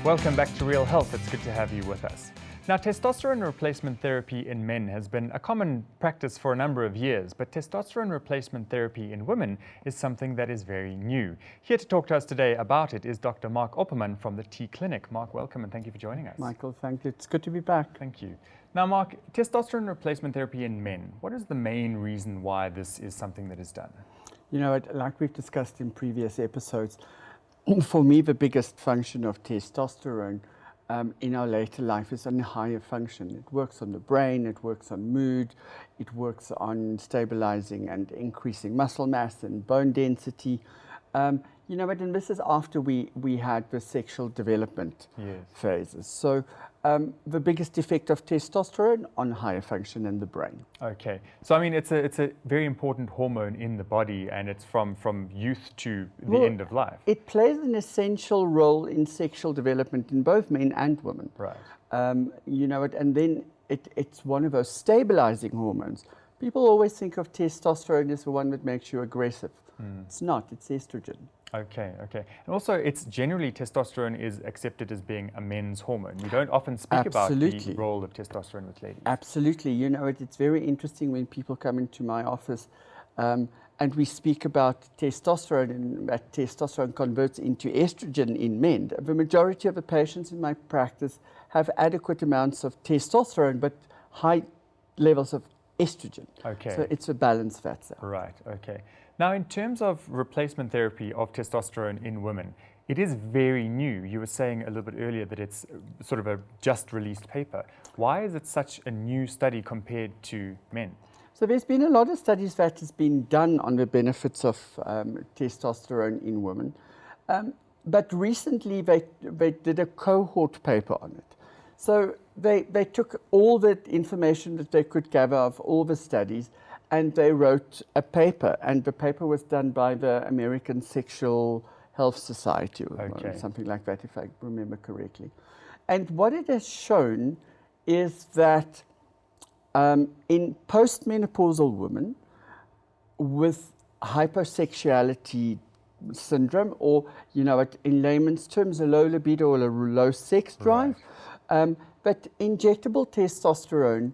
Welcome back to Real Health. It's good to have you with us. Now, testosterone replacement therapy in men has been a common practice for a number of years, but testosterone replacement therapy in women is something that is very new. Here to talk to us today about it is Dr. Mark Opperman from the T Clinic. Mark, welcome and thank you for joining us. Michael, thank you. It's good to be back. Thank you. Now, Mark, testosterone replacement therapy in men, what is the main reason why this is something that is done? You know, like we've discussed in previous episodes, for me, the biggest function of testosterone in our later life is on higher function. It works on the brain, it works on mood, it works on stabilizing and increasing muscle mass and bone density. You know, and this is after we had the sexual development phases. So the biggest effect of testosterone on higher function in the brain. Okay, so I mean it's a very important hormone in the body, and it's from youth to the end of life. It plays an essential role in sexual development in both men and women. Right. You know, and then it's one of those stabilizing hormones. People always think of testosterone as the one that makes you aggressive. It's not, it's estrogen. Okay. And also, it's generally testosterone is accepted as being a men's hormone. We don't often speak about the role of testosterone with ladies. Absolutely. You know, it's very interesting when people come into my office and we speak about testosterone, and that testosterone converts into estrogen in men. The majority of the patients in my practice have adequate amounts of testosterone, but high levels of estrogen. Okay. So it's a balanced fat cell. Right, okay. Now, in terms of replacement therapy of testosterone in women, it is very new. You were saying a little bit earlier that it's sort of a just released paper. Why is it such a new study compared to men? So there's been a lot of studies that has been done on the benefits of testosterone in women. But recently they did a cohort paper on it. So they took all the information that they could gather of all the studies, and they wrote a paper, and the paper was done by the American Sexual Health Society, or something like that, if I remember correctly. And what it has shown is that in postmenopausal women with hypersexuality syndrome, or, you know, in layman's terms, a low libido or a low sex drive, but injectable testosterone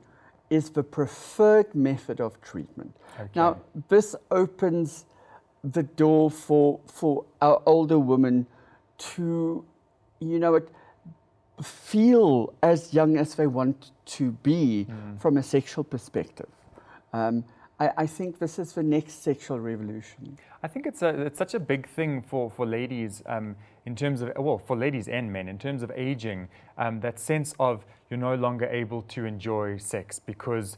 is the preferred method of treatment. Okay. Now, this opens the door for our older women to, you know, feel as young as they want to be from a sexual perspective. I think this is the next sexual revolution. I think it's such a big thing for ladies in terms of, well, for ladies and men, in terms of aging, that sense of you're no longer able to enjoy sex because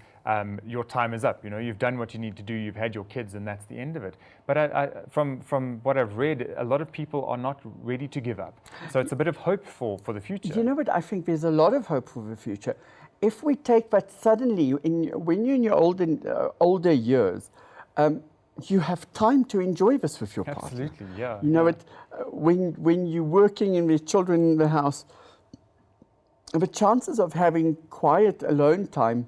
your time is up. You know, you've done what you need to do, you've had your kids, and that's the end of it. But from what I've read, a lot of people are not ready to give up. So it's a bit of hope for the future. You know what? I think there's a lot of hope for the future. If we take that suddenly, when you're in your older years, you have time to enjoy this with your partner. Absolutely, yeah. You know, when you're working and there's children in the house, the chances of having quiet alone time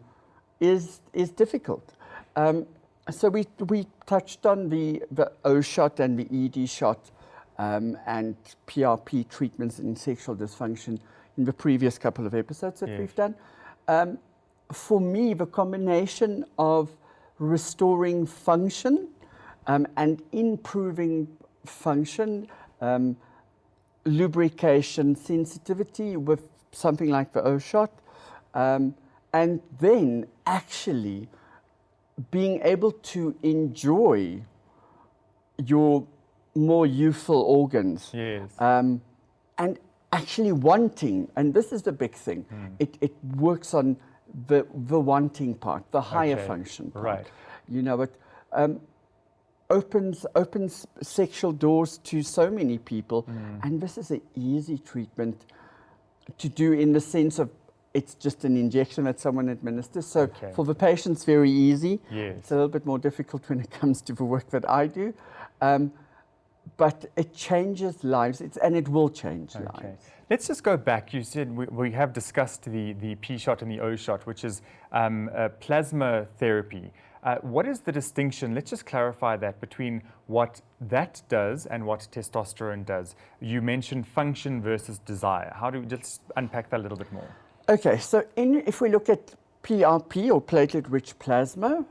is difficult. So we touched on the O shot and the ED shot and PRP treatments in sexual dysfunction in the previous couple of episodes that we've done. For me, the combination of restoring function and improving function, lubrication, sensitivity with something like the O shot, and then actually being able to enjoy your more youthful organs. Yes. And actually wanting, and this is the big thing, it works on the wanting part, the higher function part. Right. You know, it opens sexual doors to so many people, and this is an easy treatment to do in the sense of it's just an injection that someone administers. So for the patients, very easy. Yes. It's a little bit more difficult when it comes to the work that I do. But it changes lives, and it will change lives. Let's just go back. You said we have discussed the P shot and the O shot, which is plasma therapy. What is the distinction? Let's just clarify that between what that does and what testosterone does. You mentioned function versus desire. How do we just unpack that a little bit more? Okay, so if we look at PRP or platelet-rich plasma,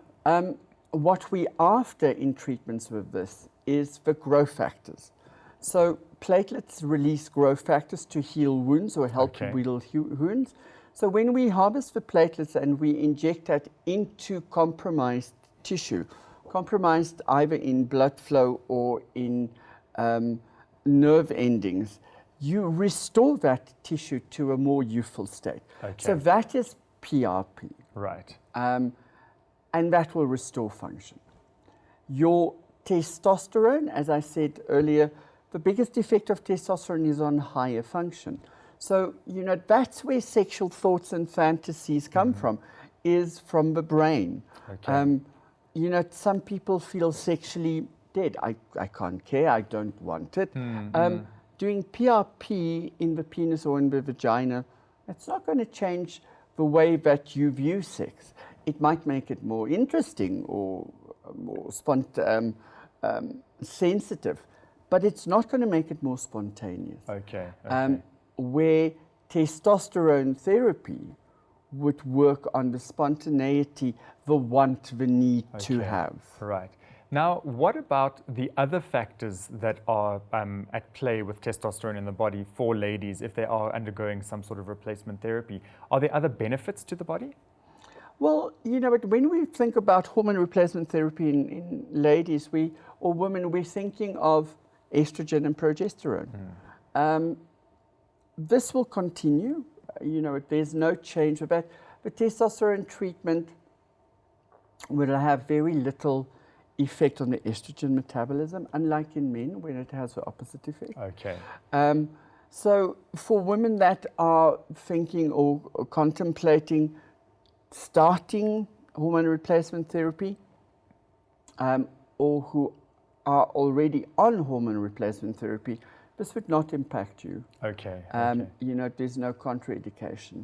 what we after in treatments with this is the growth factors. So platelets release growth factors to heal wounds or help to heal wounds. So when we harvest the platelets and we inject that into compromised tissue, compromised either in blood flow or in nerve endings, you restore that tissue to a more youthful state. Okay. So that is PRP. Right. And that will restore function. Your testosterone, as I said earlier, the biggest effect of testosterone is on higher function. So, that's where sexual thoughts and fantasies come from, is from the brain. Okay. Some people feel sexually dead. I can't care, I don't want it. Doing PRP in the penis or in the vagina, it's not going to change the way that you view sex. It might make it more interesting or more sensitive, but it's not going to make it more spontaneous. Okay. Where testosterone therapy would work on the spontaneity, the want, the need to have. Right. Now, what about the other factors that are at play with testosterone in the body for ladies if they are undergoing some sort of replacement therapy? Are there other benefits to the body? Well, when we think about hormone replacement therapy in ladies or women, we're thinking of estrogen and progesterone. This will continue. There's no change with that. The testosterone treatment will have very little effect on the estrogen metabolism, unlike in men, when it has the opposite effect. Okay. So for women that are thinking or contemplating starting hormone replacement therapy, or who are already on hormone replacement therapy, this would not impact you. Okay. There's no contraindication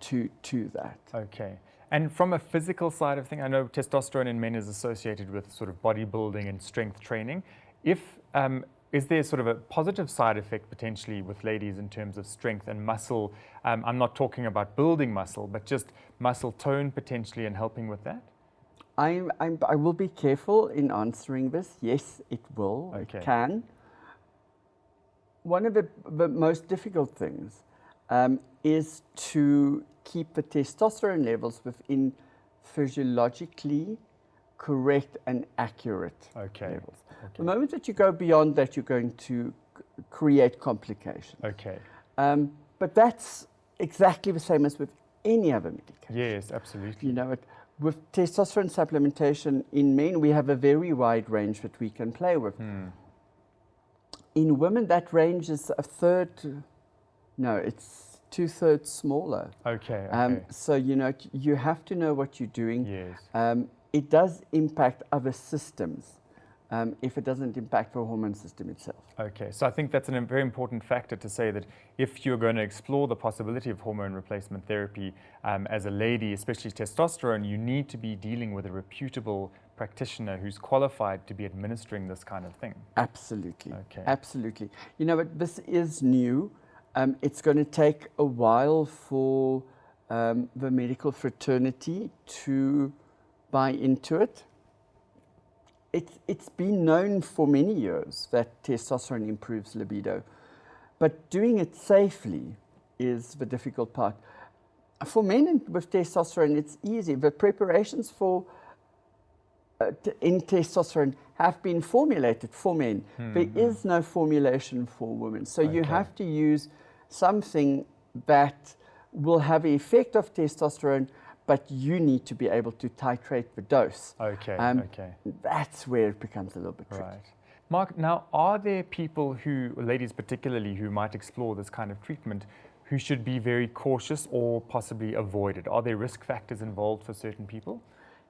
to that. Okay. And from a physical side of things, I know testosterone in men is associated with sort of bodybuilding and strength training. Is there sort of a positive side effect potentially with ladies in terms of strength and muscle? I'm not talking about building muscle, but just muscle tone potentially and helping with that? I will be careful in answering this. Yes, it will. Okay. It can. One of the most difficult things is to keep the testosterone levels within physiologically correct and accurate levels. The moment that you go beyond that, you're going to create complications. Okay. But that's exactly the same as with any other medication. Yes, absolutely. With testosterone supplementation in men, we have a very wide range that we can play with. In women, that range is it's 2/3 smaller. Okay. So, you have to know what you're doing. Yes. It does impact other systems if it doesn't impact the hormone system itself. Okay, so I think that's a very important factor to say that if you're going to explore the possibility of hormone replacement therapy as a lady, especially testosterone, you need to be dealing with a reputable practitioner who's qualified to be administering this kind of thing. Absolutely. Okay. Absolutely. This is new. It's going to take a while for the medical fraternity to buy into it. It's been known for many years that testosterone improves libido, but doing it safely is the difficult part. For men with testosterone, it's easy. The preparations in testosterone have been formulated for men. There is no formulation for women. So you have to use something that will have the effect of testosterone, but you need to be able to titrate the dose. Okay. That's where it becomes a little bit tricky. Right. Mark, now are there people ladies particularly, who might explore this kind of treatment who should be very cautious or possibly avoid it? Are there risk factors involved for certain people?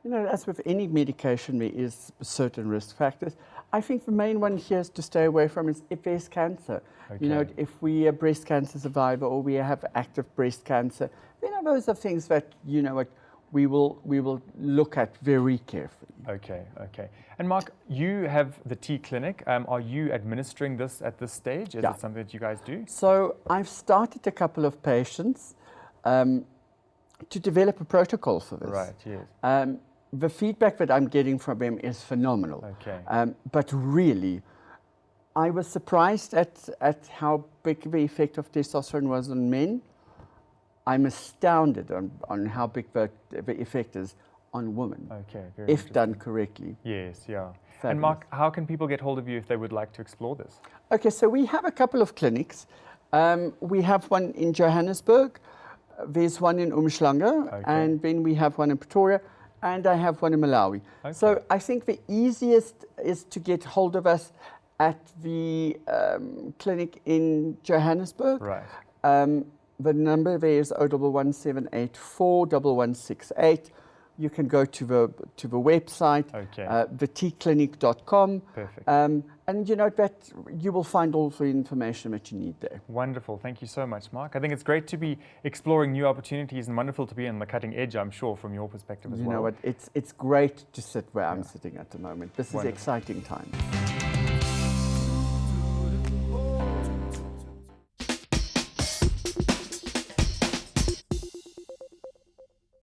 You know, as with any medication, there is certain risk factors. I think the main one here is to stay away from is if there's cancer. You know, Okay. if we are breast cancer survivor or we have active breast cancer, you know, those are things that, you know, what we will look at very carefully. Okay, okay. And Mark, you have the T clinic. Are you administering this at this stage? Is Yeah. it something that you guys do? So I've started a couple of patients to develop a protocol for this. Right, yes. The feedback that I'm getting from them is phenomenal. Okay. But really, I was surprised at how big the effect of testosterone was on men. I'm astounded on how big the effect is on women, Okay, very if done interesting. correctly. Yes, yeah. Fabulous. And Mark, how can people get hold of you if they would like to explore this? Okay, so we have a couple of clinics. We have one in Johannesburg, there's one in Umhlanga, Okay. and then we have one in Pretoria, and I have one in Malawi. Okay. So I think the easiest is to get hold of us at the clinic in Johannesburg. Right. The number there is 01178 1168. You can go to the website, Okay. thetclinic.com, Perfect. and you know that you will find all the information that you need there. Wonderful. Thank you so much, Mark. I think it's great to be exploring new opportunities and wonderful to be on the cutting edge, I'm sure, from your perspective as You well. know what? It's great to sit where I'm sitting at the moment. This is Wonderful. exciting times.